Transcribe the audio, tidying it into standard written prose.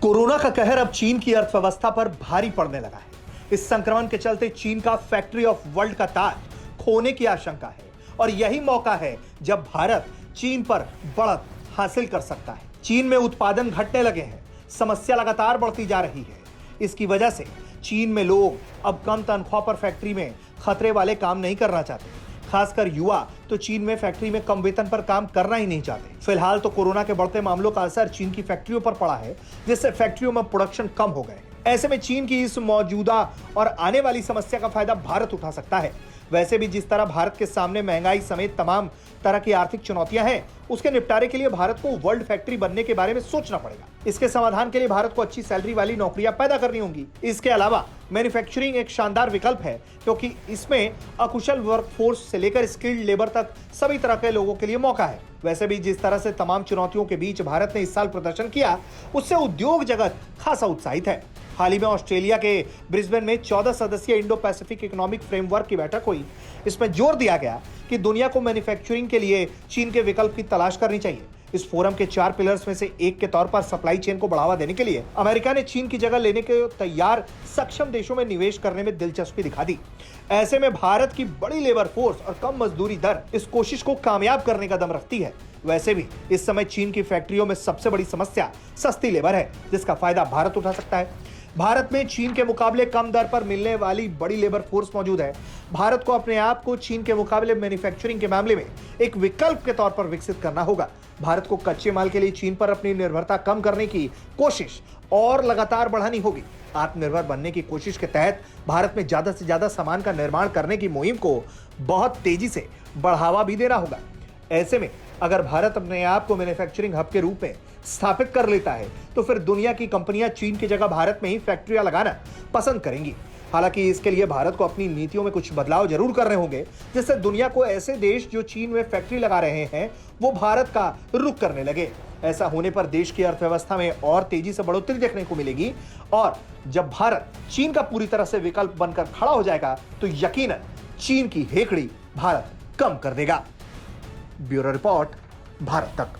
Corona का कहर अब चीन की अर्थव्यवस्था पर भारी पड़ने लगा है। इस संक्रमण के चलते चीन का फैक्ट्री ऑफ वर्ल्ड का ताज खोने की आशंका है और यही मौका है जब भारत चीन पर बढ़त हासिल कर सकता है। चीन में उत्पादन घटने लगे हैं, समस्या लगातार बढ़ती जा रही है। इसकी वजह से चीन में लोग अब कम तनख्वाह पर फैक्ट्री में खतरे वाले काम नहीं करना चाहते। खासकर युवा तो चीन में फैक्ट्री में कम वेतन पर काम करना ही नहीं चाहते। फिलहाल तो कोरोना के बढ़ते मामलों का असर चीन की फैक्ट्रियों पर पड़ा है, जिससे फैक्ट्रियों में प्रोडक्शन कम हो गए। ऐसे में चीन की इस मौजूदा और आने वाली समस्या का फायदा भारत उठा सकता है। वैसे भी जिस तरह भारत के सामने महंगाई समेत तमाम तरह की आर्थिक चुनौतियां हैं, उसके निपटारे के लिए भारत को वर्ल्ड फैक्ट्री बनने के बारे में सोचना पड़ेगा। इसके समाधान के लिए भारत को अच्छी सैलरी वाली नौकरियां पैदा करनी होंगी। इसके अलावा मैन्युफैक्चरिंग एक शानदार विकल्प है, क्योंकि इसमें अकुशल वर्कफोर्स से लेकर स्किल्ड लेबर तक सभी तरह के लोगों के लिए मौका है। वैसे भी जिस तरह से तमाम चुनौतियों के बीच भारत ने इस साल प्रदर्शन किया, उससे उद्योग जगत खासा उत्साहित है। हाल ही में ऑस्ट्रेलिया के ब्रिस्बेन में 14 सदस्यीय इंडो पैसिफिक इकोनॉमिक फ्रेमवर्क की बैठक हुई। इसमें जोर दिया गया कि दुनिया को मैन्युफैक्चरिंग के लिए चीन के विकल्प की तलाश करनी चाहिए। इस फोरम के 4 पिलर्स में से एक के तौर पर सप्लाई चेन को बढ़ावा देने के लिए अमेरिका ने चीन की जगह लेने के तैयार सक्षम देशों में निवेश करने में दिलचस्पी दिखा दी। ऐसे में भारत की बड़ी लेबर फोर्स और कम मजदूरी दर इस कोशिश को कामयाब करने का दम रखती है। वैसे भी इस समय चीन की फैक्ट्रियों में सबसे बड़ी समस्या सस्ती लेबर है, जिसका फायदा भारत उठा सकता है। भारत में चीन के मुकाबले कम दर पर मिलने वाली बड़ी लेबर फोर्स मौजूद है। भारत को अपने आप को चीन के मुकाबले मैन्युफैक्चरिंग के मामले में एक विकल्प के तौर पर विकसित करना होगा। भारत को कच्चे माल के लिए चीन पर अपनी निर्भरता कम करने की कोशिश और लगातार बढ़ानी होगी। आत्मनिर्भर बनने की कोशिश के तहत भारत में ज्यादा से ज्यादा सामान का निर्माण करने की मुहिम को बहुत तेजी से बढ़ावा भी देना होगा। ऐसे में अगर भारत अपने आप को मैन्युफैक्चरिंग हब के रूप में स्थापित कर लेता है, तो फिर दुनिया की कंपनियां चीन की जगह भारत में ही फैक्ट्रियां लगाना पसंद करेंगी। हालांकि इसके लिए भारत को अपनी नीतियों में कुछ बदलाव जरूर करने होंगे, जिससे दुनिया को ऐसे देश जो चीन में फैक्ट्री लगा रहे हैं, वो भारत का रुख करने लगे। ऐसा होने पर देश की अर्थव्यवस्था में और तेजी से बढ़ोतरी देखने को मिलेगी और जब भारत चीन का पूरी तरह से विकल्प बनकर खड़ा हो जाएगा, तो यकीनन चीन की हेकड़ी भारत कम कर देगा। ब्यूरो रिपोर्ट, भारत तक।